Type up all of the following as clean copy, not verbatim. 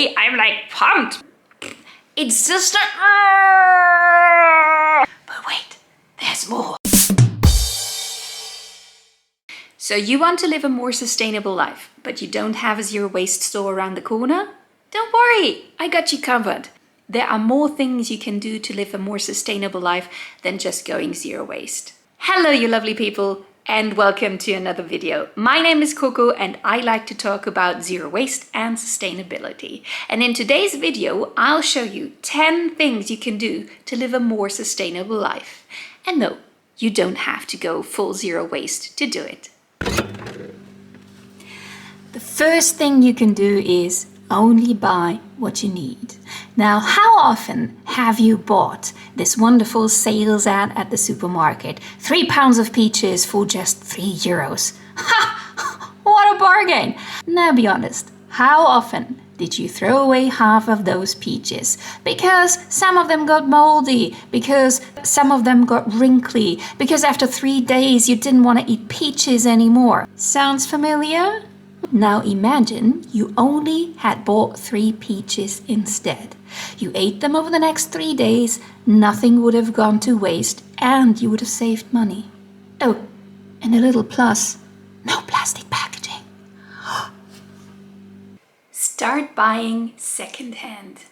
I'm like pumped. It's just a... But wait, there's more. So you want to live a more sustainable life, but you don't have a zero waste store around the corner? Don't worry, I got you covered. There are more things you can do to live a more sustainable life than just going zero waste. Hello, you lovely people, and welcome to another video. My name is Coco and I like to talk about zero waste and sustainability. And in today's video, I'll show you 10 things you can do to live a more sustainable life. And no, you don't have to go full zero waste to do it. The first thing you can do is only buy what you need. Now, how often have you bought this wonderful sales ad at the supermarket? 3 pounds of peaches for just €3. Ha! What a bargain! Now be honest, how often did you throw away half of those peaches? Because some of them got moldy, because some of them got wrinkly, because after 3 days you didn't want to eat peaches anymore. Sounds familiar? Now imagine you only had bought 3 peaches instead. You ate them over the next 3 days, nothing would have gone to waste, and you would have saved money. Oh, and a little plus, no plastic packaging. Start buying secondhand.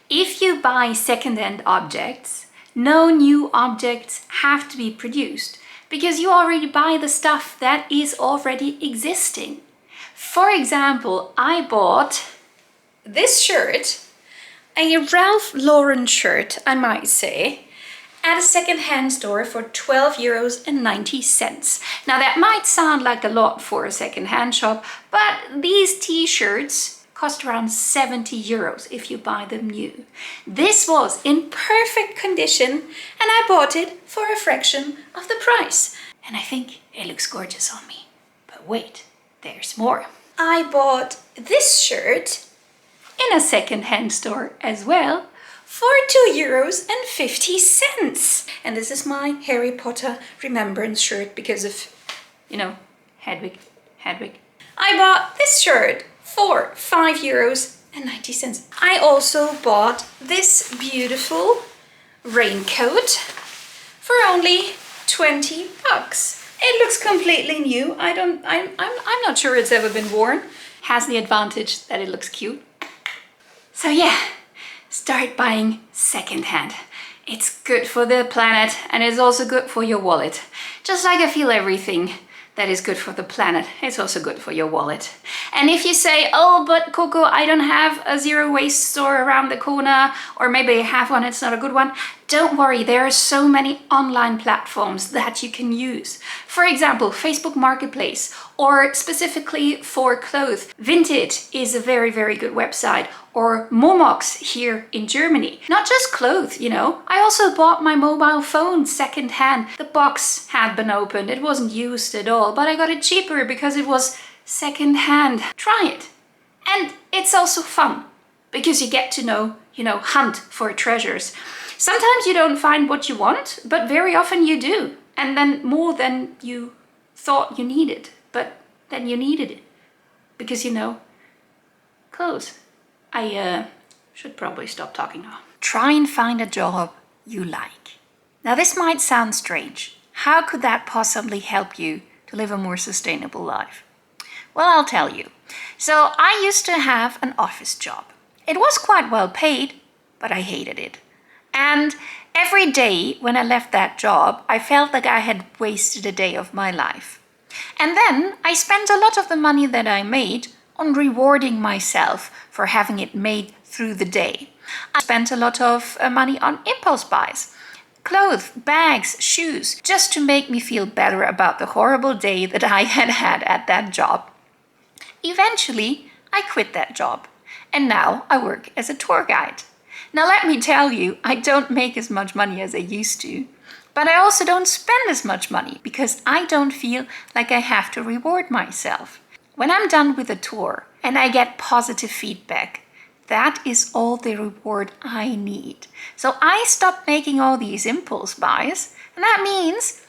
If you buy secondhand objects, no new objects have to be produced because you already buy the stuff that is already existing. For example, I bought this shirt, a Ralph Lauren shirt, I might say, at a second-hand store for €12.90. Now that might sound like a lot for a second-hand shop, but these t-shirts cost around €70 if you buy them new. This was in perfect condition and I bought it for a fraction of the price. And I think it looks gorgeous on me. But wait, there's more. I bought this shirt in a second-hand store as well for €2.50. And this is my Harry Potter remembrance shirt because of, Hedwig. I bought this shirt for €5.90. I also bought this beautiful raincoat for only $20. It looks completely new. I'm not sure it's ever been worn. Has the advantage that it looks cute. So yeah, start buying secondhand. It's good for the planet and it's also good for your wallet. Just like I feel everything that is good for the planet, it's also good for your wallet. And if you say, oh, but Coco, I don't have a zero waste store around the corner, or maybe I have one, it's not a good one, don't worry, there are so many online platforms that you can use. For example, Facebook Marketplace, or specifically for clothes, Vinted is a very, very good website, or Momox here in Germany. Not just clothes, I also bought my mobile phone secondhand. The box had been opened, it wasn't used at all, but I got it cheaper because it was secondhand. Try it. And it's also fun because you get to hunt for treasures. Sometimes you don't find what you want, but very often you do. And then more than you thought you needed, but then you needed it. Because clothes. I should probably stop talking now. Try and find a job you like. Now this might sound strange. How could that possibly help you to live a more sustainable life? Well, I'll tell you. So I used to have an office job. It was quite well paid, but I hated it. And every day when I left that job, I felt like I had wasted a day of my life. And then I spent a lot of the money that I made on rewarding myself for having it made through the day. I spent a lot of money on impulse buys. Clothes, bags, shoes, just to make me feel better about the horrible day that I had had at that job. Eventually, I quit that job. And now I work as a tour guide. Now let me tell you, I don't make as much money as I used to, but I also don't spend as much money because I don't feel like I have to reward myself. When I'm done with a tour and I get positive feedback, that is all the reward I need. So I stop making all these impulse buys, and that means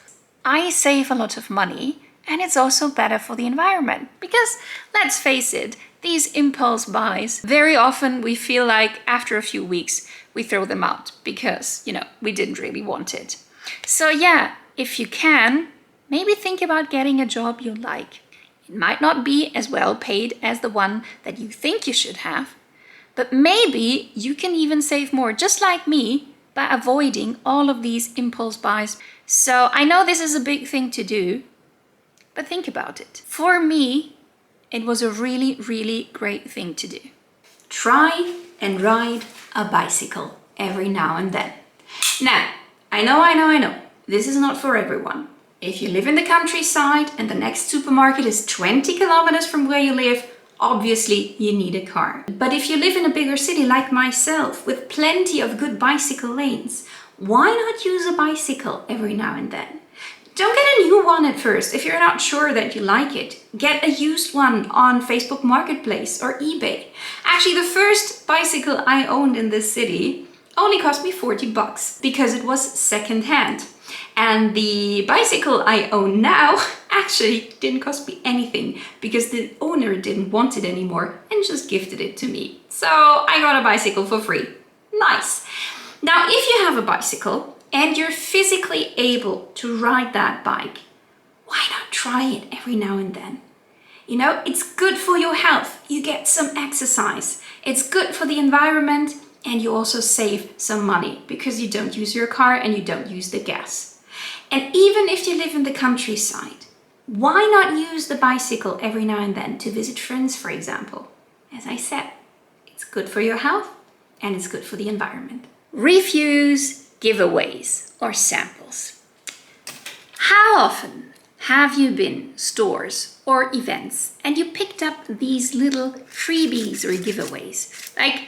I save a lot of money and it's also better for the environment. Because let's face it, these impulse buys, very often we feel like after a few weeks, we throw them out because, we didn't really want it. So yeah, if you can, maybe think about getting a job you like. It might not be as well paid as the one that you think you should have, but maybe you can even save more, just like me, by avoiding all of these impulse buys. So I know this is a big thing to do, but think about it. For me, it was a really, really great thing to do. Try and ride a bicycle every now and then. Now, I know, this is not for everyone. If you live in the countryside and the next supermarket is 20 kilometers from where you live, obviously you need a car. But if you live in a bigger city like myself, with plenty of good bicycle lanes, why not use a bicycle every now and then? Don't get a new one at first if you're not sure that you like it. Get a used one on Facebook Marketplace or eBay. Actually, the first bicycle I owned in this city only cost me 40 bucks because it was secondhand. And the bicycle I own now actually didn't cost me anything because the owner didn't want it anymore and just gifted it to me. So I got a bicycle for free. Nice. Now, if you have a bicycle and you're physically able to ride that bike, why not try it every now and then? It's good for your health. You get some exercise. It's good for the environment, and you also save some money because you don't use your car and you don't use the gas. And even if you live in the countryside, why not use the bicycle every now and then to visit friends, for example? As I said, it's good for your health and it's good for the environment. Refuse giveaways or samples. How often have you been stores or events and you picked up these little freebies or giveaways? Like,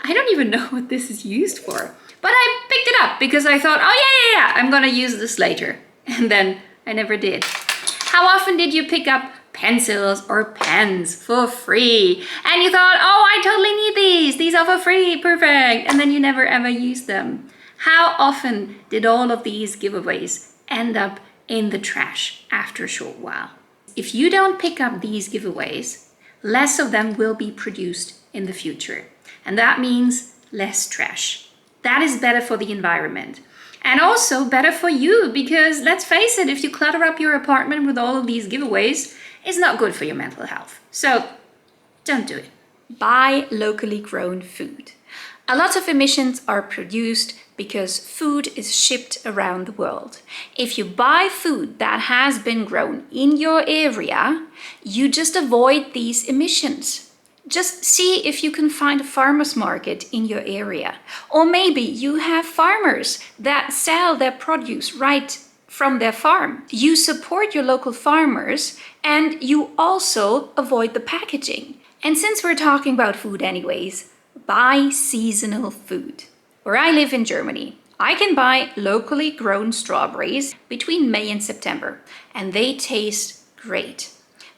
I don't even know what this is used for, but I picked it up because I thought, oh yeah, I'm gonna use this later. And then I never did. How often did you pick up pencils or pens for free? And you thought, oh, I totally need these. These are for free, perfect. And then you never ever used them. How often did all of these giveaways end up in the trash after a short while? If you don't pick up these giveaways, less of them will be produced in the future. And that means less trash. That is better for the environment. And also better for you, because let's face it, if you clutter up your apartment with all of these giveaways, it's not good for your mental health. So don't do it. Buy locally grown food. A lot of emissions are produced because food is shipped around the world. If you buy food that has been grown in your area, you just avoid these emissions. Just see if you can find a farmer's market in your area. Or maybe you have farmers that sell their produce right from their farm. You support your local farmers and you also avoid the packaging. And since we're talking about food anyways, buy seasonal food. Where I live in Germany, I can buy locally grown strawberries between May and September, and they taste great.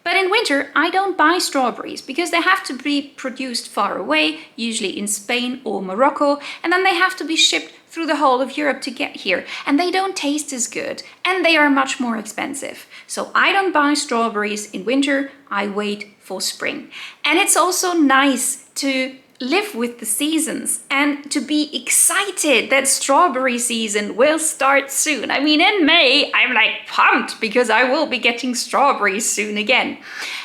But in winter, I don't buy strawberries because they have to be produced far away, usually in Spain or Morocco, and then they have to be shipped through the whole of Europe to get here. And they don't taste as good, and they are much more expensive. So I don't buy strawberries in winter, I wait for spring. And it's also nice to live with the seasons and to be excited that strawberry season will start soon. I mean, in May, I'm like pumped because I will be getting strawberries soon again.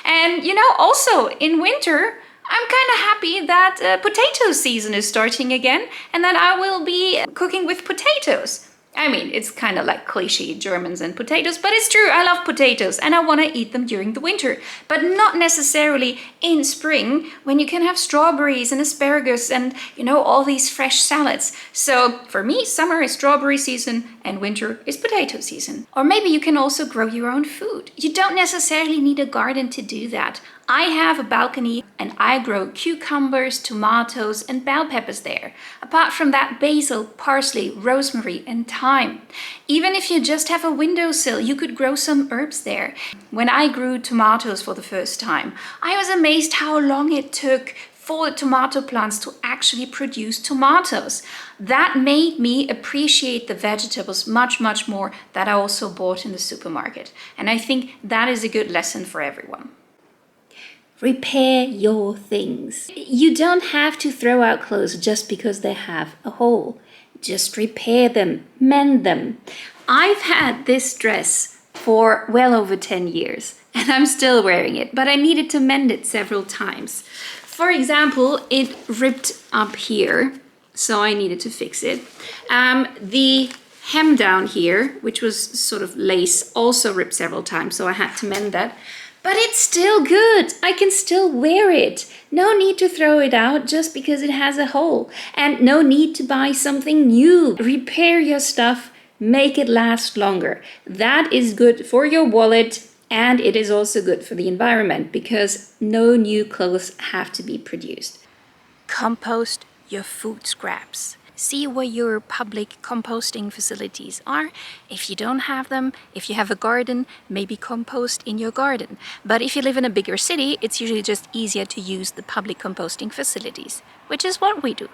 And also in winter, I'm kind of happy that potato season is starting again and that I will be cooking with potatoes. I mean, it's kind of like cliche Germans and potatoes, but it's true. I love potatoes and I want to eat them during the winter, but not necessarily in spring when you can have strawberries and asparagus and, all these fresh salads. So for me, summer is strawberry season and winter is potato season. Or maybe you can also grow your own food. You don't necessarily need a garden to do that. I have a balcony and I grow cucumbers, tomatoes and bell peppers there. Apart from that, basil, parsley, rosemary and thyme. Even if you just have a windowsill, you could grow some herbs there. When I grew tomatoes for the first time, I was amazed how long it took for the tomato plants to actually produce tomatoes. That made me appreciate the vegetables much, much more that I also bought in the supermarket. And I think that is a good lesson for everyone. Repair your things. You don't have to throw out clothes just because they have a hole. Just repair them, mend them. I've had this dress for well over 10 years and I'm still wearing it, but I needed to mend it several times. For example, it ripped up here, so I needed to fix it. The hem down here, which was sort of lace, also ripped several times, so I had to mend that. But it's still good. I can still wear it. No need to throw it out just because it has a hole. And no need to buy something new. Repair your stuff, make it last longer. That is good for your wallet, and it is also good for the environment because no new clothes have to be produced. Compost your food scraps. See where your public composting facilities are. If you don't have them, if you have a garden, maybe compost in your garden. But if you live in a bigger city, it's usually just easier to use the public composting facilities, which is what we do.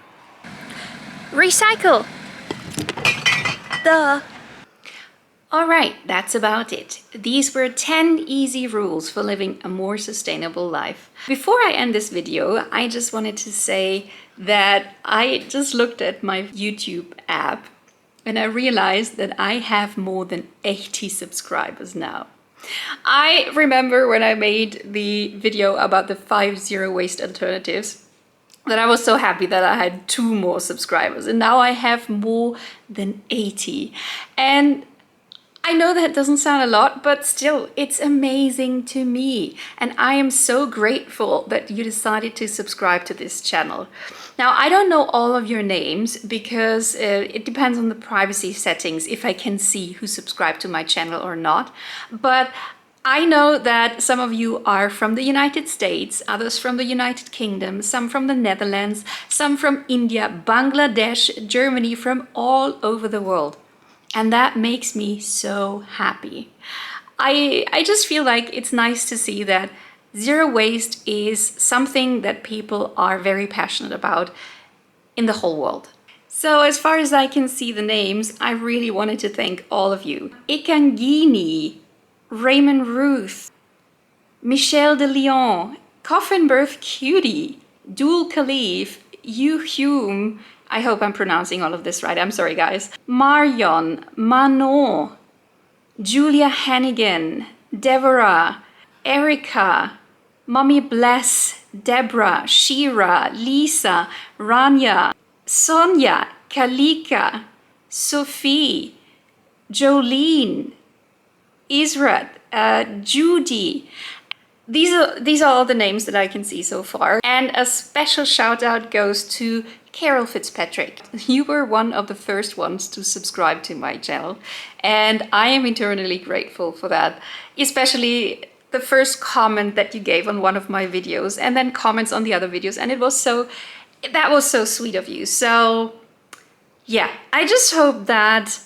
Recycle! Duh! Alright, that's about it. These were 10 easy rules for living a more sustainable life. Before I end this video, I just wanted to say that I just looked at my YouTube app and I realized that I have more than 80 subscribers now. I remember when I made the video about the 5 zero waste alternatives that I was so happy that I had 2 more subscribers, and now I have more than 80. And I know that doesn't sound a lot, but still, it's amazing to me. And I am so grateful that you decided to subscribe to this channel. Now, I don't know all of your names because it depends on the privacy settings if I can see who subscribed to my channel or not. But I know that some of you are from the United States, others from the United Kingdom, some from the Netherlands, some from India, Bangladesh, Germany, from all over the world. And that makes me so happy. I just feel like it's nice to see that zero waste is something that people are very passionate about in the whole world. So as far as I can see the names, I really wanted to thank all of you. Ikangini, Raymond Ruth, Michelle de Leon, Coffin Birth Cutie, Dul Khalif, Yu Hume, I hope I'm pronouncing all of this right, I'm sorry guys. Marion, Manon, Julia Hannigan, Deborah, Erica, Mommy Bless, Deborah, Shira, Lisa, Rania, Sonia, Kalika, Sophie, Jolene, Israt, Judy. These are all the names that I can see so far. And a special shout out goes to Carol Fitzpatrick. You were one of the first ones to subscribe to my channel, and I am eternally grateful for that. Especially the first comment that you gave on one of my videos, and then comments on the other videos, and that was so sweet of you. So yeah, I just hope that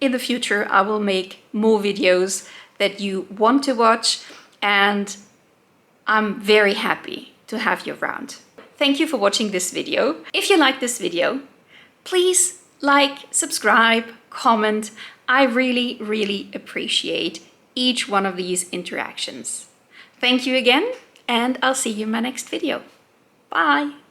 in the future I will make more videos that you want to watch, and I'm very happy to have you around. Thank you for watching this video. If you like this video, please like, subscribe, comment. I really, really appreciate each one of these interactions. Thank you again, and I'll see you in my next video. Bye.